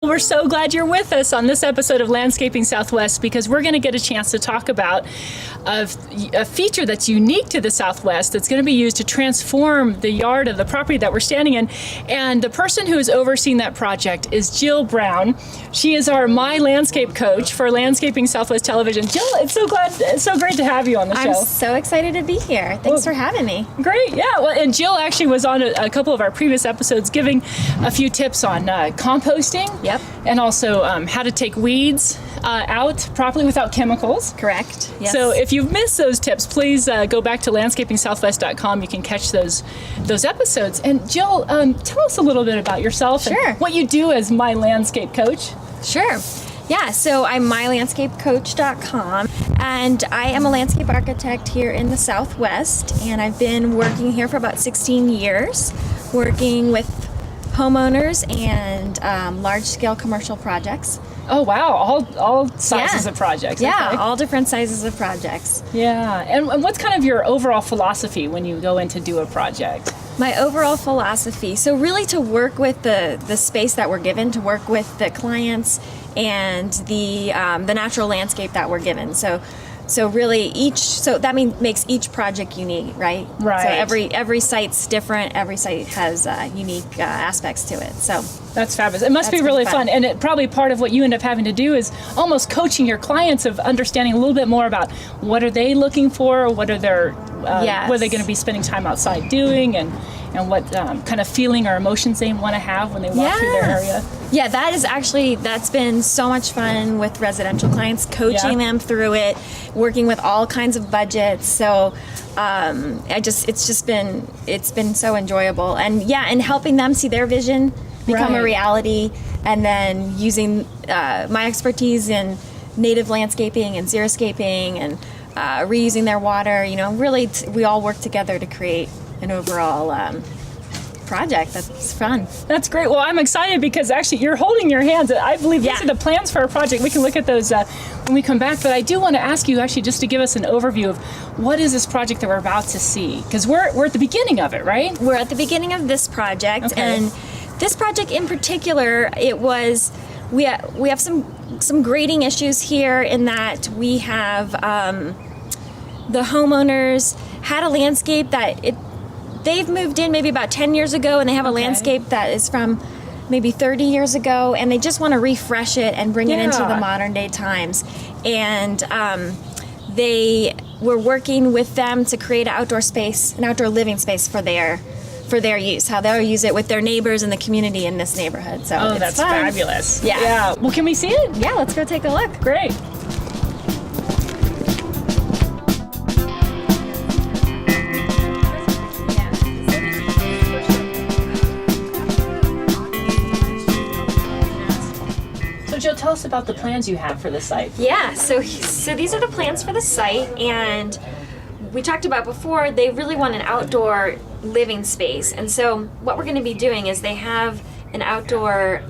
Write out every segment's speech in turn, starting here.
We're so glad you're with us on this episode of Landscaping Southwest, because we're going to get a chance to talk about a feature that's unique to the Southwest that's going to be used to transform the yard of the property that we're standing in. And the person who is overseeing that project is Jill Brown. She is our My Landscape coach for Landscaping Southwest Television. Jill, it's so great to have you on the show. I'm so excited to be here. Thanks for having me. Great, yeah. Well, and Jill actually was on a couple of our previous episodes giving a few tips on composting. Yep. And also how to take weeds out properly without chemicals. Correct. Yes. So if you've missed those tips, please go back to landscapingsouthwest.com. You can catch those episodes. And Jill, tell us a little bit about yourself. Sure. And what you do as My Landscape Coach. Sure. Yeah, so I'm mylandscapecoach.com, and I am a landscape architect here in the Southwest, and I've been working here for about 16 years, working with homeowners and large-scale commercial projects. Oh, wow. All sizes of projects. Yeah, okay. all different sizes of projects. Yeah. And what's kind of your overall philosophy when you go in to do a project? My overall philosophy, so really to work with the space that we're given, to work with the clients and the natural landscape that we're given. So really that makes each project unique, right? Right. So every site's different. Every site has unique aspects to it. So that's fabulous. It must be really fun. And it probably part of what you end up having to do is almost coaching your clients of understanding a little bit more about what are they looking for, what are their Yes. what are they going to be spending time outside doing, and what kind of feeling or emotions they want to have when they walk through their area. Yeah, that's been so much fun with residential clients, coaching them through it, working with all kinds of budgets. So it's been so enjoyable, and helping them see their vision become a reality, and then using my expertise in native landscaping and xeriscaping and reusing their water. Really, we all work together to create an overall project that's fun. That's great. Well, I'm excited because actually you're holding your hands. I believe these are the plans for our project. We can look at those when we come back, but I do want to ask you actually just to give us an overview of what is this project that we're about to see, because we're at the beginning of it, right? We're at the beginning of this project, and this project in particular, we have some grading issues here in that we have the homeowners had a landscape that they've moved in maybe about 10 years ago, and they have a landscape that is from maybe 30 years ago, and they just want to refresh it and bring it into the modern day times. And we're working with them to create an outdoor living space for their use, how they'll use it with their neighbors and the community in this neighborhood. So it's that's fun. fabulous. Yeah. Well, can we see it? Yeah, let's go take a look. Great. Jill, tell us about the plans you have for the site. Yeah, so these are the plans for the site, and we talked about before, they really want an outdoor living space. And so what we're going to be doing is they have an outdoor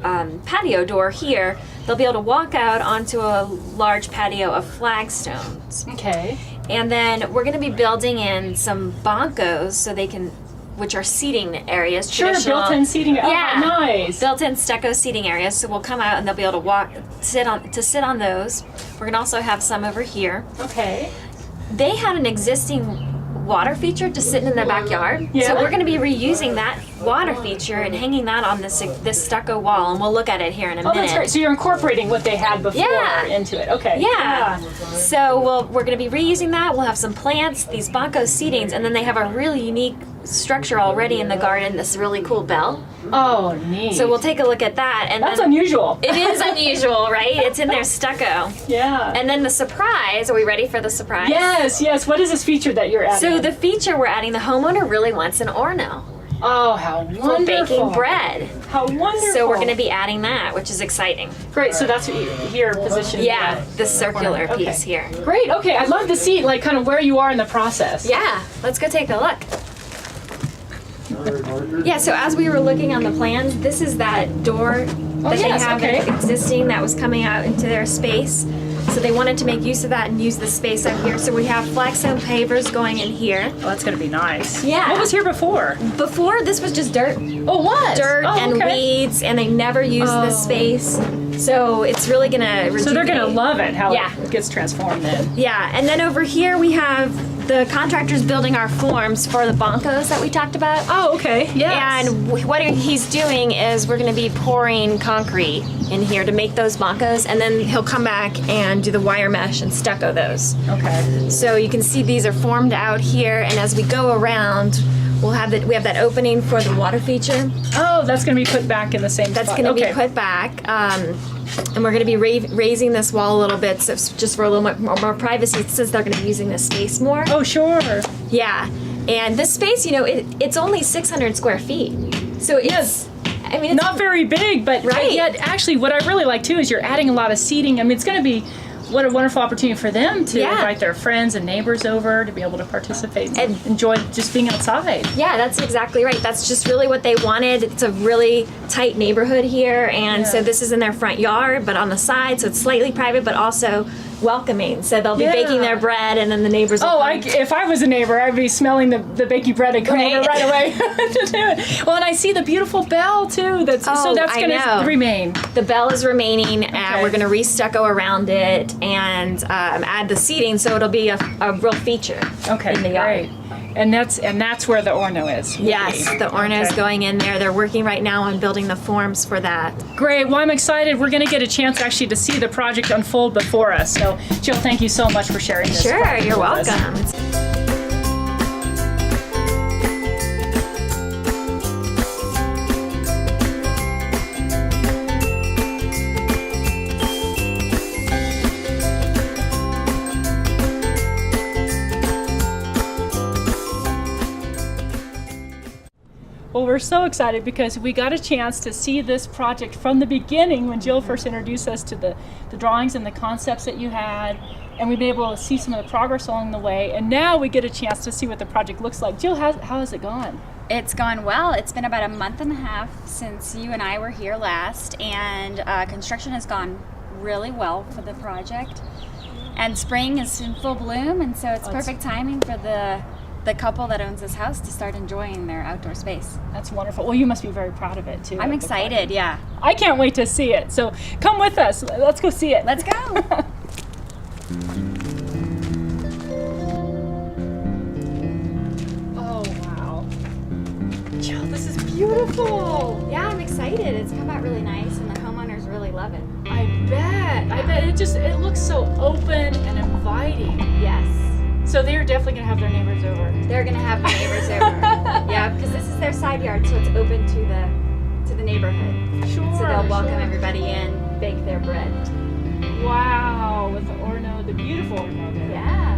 patio door here. They'll be able to walk out onto a large patio of flagstones. Okay. And then we're going to be building in some bancos which are seating areas. Sure, built-in seating. Yeah, oh, nice. Built-in stucco seating areas. So we'll come out and they'll be able to sit on those. We're gonna also have some over here. Okay. They had an existing water feature to sit in the backyard. Yeah. So we're gonna be reusing that water feature and hanging that on this stucco wall, and we'll look at it here in a minute. Oh, that's great. So you're incorporating what they had before into it. Okay. Yeah. So we're going to be reusing that. We'll have some plants, these banco seatings, and then they have a really unique structure already in the garden, this really cool bell. Oh, neat. So we'll take a look at that. And that's unusual. It is unusual, right? It's in their stucco. Yeah. And then the surprise, are we ready for the surprise? Yes. What is this feature that you're adding? So the feature we're adding, the homeowner really wants an Horno. Oh, how wonderful. For baking bread. How wonderful. So we're going to be adding that, which is exciting. Great, so that's what you're positioned. Yeah, the circular piece here. Great, okay, I'd love to see like kind of where you are in the process. Yeah, let's go take a look. Yeah, so as we were looking on the plans, this is that door that they have existing that was coming out into their space. So they wanted to make use of that and use the space up here. So we have flagstone pavers going in here. Oh, that's gonna be nice. Yeah. What was here before? Before, this was just dirt. Oh, what? Dirt and weeds, and they never used this space. So it's really gonna rejuvenate. So they're gonna love it, how Yeah. it gets transformed then. Yeah, and then over here we have the contractors building our forms for the boncos that we talked about. Oh, okay. Yes. And what he's doing is we're going to be pouring concrete in here to make those boncos, and then he'll come back and do the wire mesh and stucco those. Okay. So you can see these are formed out here, and as we go around, we have that opening for the water feature. Oh, that's gonna be put back in the same That's spot. going to be put back. And we're going to be raising this wall a little bit, so just for a little more privacy, since they're going to be using this space more. Oh, sure. Yeah, and this space, it's only 600 square feet. So it's, I mean, it's Not very big, but Right. yet actually what I really like too is you're adding a lot of seating. I mean, it's going to be what a wonderful opportunity for them to Yeah. invite their friends and neighbors over to be able to participate and And- enjoy just being outside. Yeah, that's exactly right. That's just really what they wanted. It's a really tight neighborhood here, and so Yeah. this is in their front yard, but on the side, so it's slightly private, but also welcoming. So they'll be Yeah. baking their bread, and then the neighbors will Oh, come. if I was a neighbor, I'd be smelling the baking bread and come Right. over right away to do it. Well, and I see the beautiful bell too. So Oh, that's I going know. to remain. The bell is remaining, and Okay. we're going to re-stucco around it and add the seating, so it'll be a real feature Okay, in the yard. great. And that's where the Orno is. Yes, the Orno is Okay. going in there. They're working right now on building the forms for that. Great. Well, I'm excited. We're going to get a chance actually to see the project unfold before us. So, Jill, thank you so much for sharing this. Sure, project you're with us. welcome. Well, we're so excited because we got a chance to see this project from the beginning when Jill first introduced us to the drawings and the concepts that you had, and we've been able to see some of the progress along the way, and now we get a chance to see what the project looks like. Jill, how has it gone? It's gone well. It's been about a month and a half since you and I were here last, and construction has gone really well for the project. And spring is in full bloom, and so it's perfect timing for the couple that owns this house to start enjoying their outdoor space. That's wonderful. Well, you must be very proud of it too. I'm of the excited, project. yeah. I can't wait to see it. So come with us. Let's go see it. Let's go. Oh, wow. Jill, this is beautiful. Yeah, I'm excited. It's come out really nice, and the homeowners really love it. I bet. It looks so open and inviting. Yes. So they're definitely going to have their neighbors over. They're gonna have the neighbors over. Yeah, because this is their side yard, so it's open to the neighborhood. Sure. So they'll welcome sure. everybody in, bake their bread. Wow, with the Orno, the beautiful Orno there. Yeah.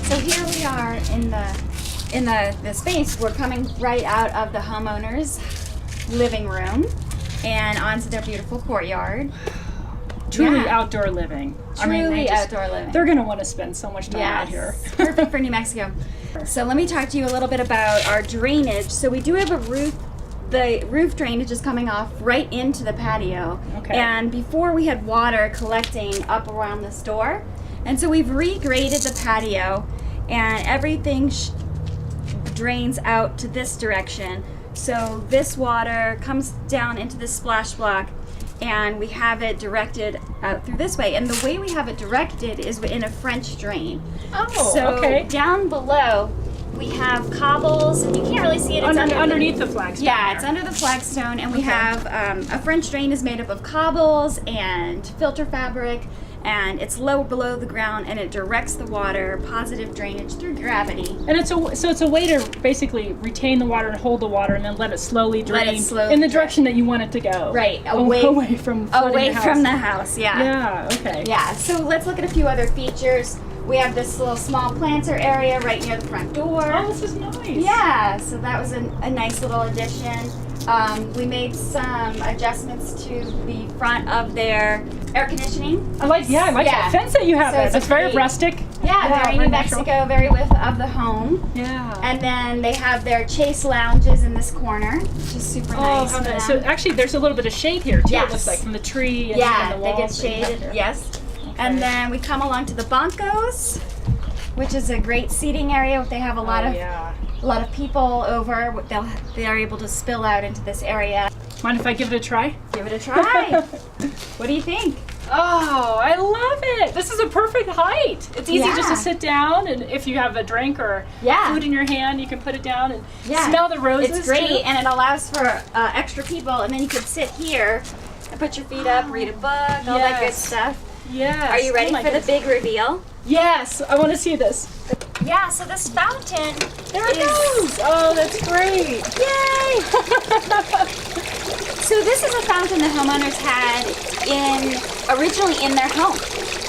So here we are in the space. We're coming right out of the homeowner's living room and onto their beautiful courtyard. Truly Yeah. outdoor living. Truly outdoor living. They're going to want to spend so much time out here. Perfect for New Mexico. So let me talk to you a little bit about our drainage. So we do have a roof. The roof drainage is coming off right into the patio. Okay. And before we had water collecting up around this door. And so we've regraded the patio, and everything drains out to this direction. So this water comes down into the splash block, and we have it directed out through this way. And the way we have it directed is in a French drain. Oh, So okay. down below, we have cobbles, and you can't really see it. It's Underneath the flagstone. Yeah, there. it's under the flagstone, and we have a French drain is made up of cobbles and filter fabric, and it's low below the ground, and it directs the water, positive drainage through gravity. And it's a way to basically retain the water and hold the water and then let it slowly drain slowly in the direction that you want it to go. Right, away from flooding Away the house. from the house, yeah. Yeah, okay. Yeah, so let's look at a few other features. We have this little small planter area right near the front door. Oh, this is nice. Yeah, so that was a nice little addition. We made some adjustments to the front of their air conditioning. I like that fence that you have So there. it's That's very pretty- rustic. Yeah, very New natural. Mexico, very with of the home. Yeah. And then they have their chase lounges in this corner, which is super nice. How for nice. them. So actually, there's a little bit of shade here too. It Yes. looks like from the tree and Yeah, the they get walls that you have shaded. here. Yes. And then we come along to the bancos, which is a great seating area. They have a lot of people over. They're able to spill out into this area. Mind if I give it a try? Give it a try. What do you think? Oh, I love it. This is a perfect height. It's easy just Yeah. to sit down, and if you have a drink or Yeah. food in your hand, you can put it down and Yeah. smell the roses. It's great, too. and it allows for extra people. And then you could sit here and put your feet up, read a book, all that good Yes. stuff. Yes. Are you ready Oh my for the goodness. big reveal? Yes, I want to see this. Yeah. So this fountain. There it goes. Oh, that's great. Yay! So this is a fountain the homeowners had originally in their home.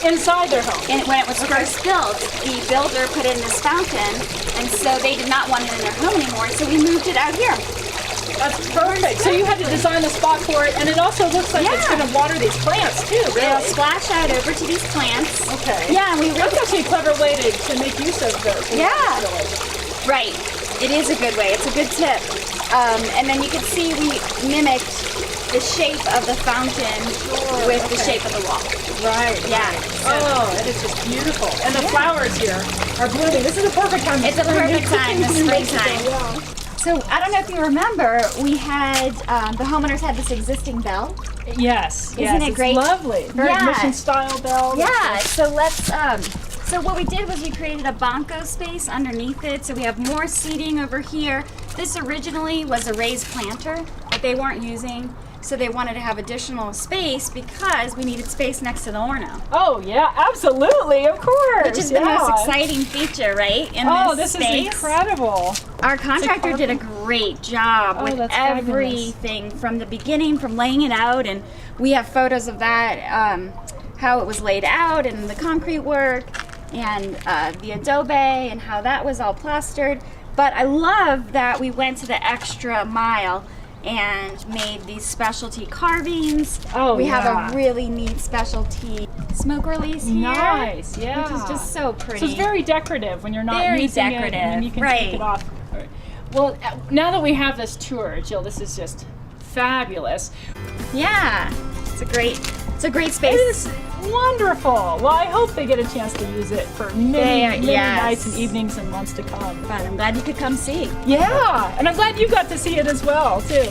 Inside their home. And when it was first built, the builder put in this fountain, and so they did not want it in their home anymore, so we moved it out here. That's perfect. So you had to design a spot for it, and it also looks like it's Yeah. going to water these plants too, It'll really. splash out over to these plants. Okay. Yeah, and we That's actually a clever way to make use of the Yeah. village. right. It is a good way. It's a good tip. And then you can see we mimicked the shape of the fountain with the shape of the wall. Right. Yeah. Oh, it is just beautiful. And the flowers here are blooming. This is a perfect time. to It's a spring. perfect time, the springtime. Yeah. So I don't know if you remember, we had the homeowners had this existing bell. Yes. Isn't it it's great? lovely. Very Yeah. mission style bell. Yeah, so let's, so what we did was we created a banco space underneath it, so we have more seating over here. This originally was a raised planter that they weren't using, so they wanted to have additional space because we needed space next to the Horno. Oh yeah, absolutely, of course. Which is the most exciting feature, right? In This space. is incredible. Our contractor did a great job with that's fabulous. everything from the beginning, from laying it out, and we have photos of that, how it was laid out, and the concrete work, and the adobe, and how that was all plastered. But I love that we went to the extra mile and made these specialty carvings. We have a really neat specialty smoke release here. Nice, yeah. Which is just so pretty. So it's very decorative when you're not Very using decorative, it, and then you can right. take it off. Well, now that we have this tour, Jill, this is just fabulous. Yeah, it's a great space. It is wonderful. Well, I hope they get a chance to use it for many yes. nights and evenings and months to come. Fun. I'm glad you could come see. Yeah, and I'm glad you got to see it as well, too.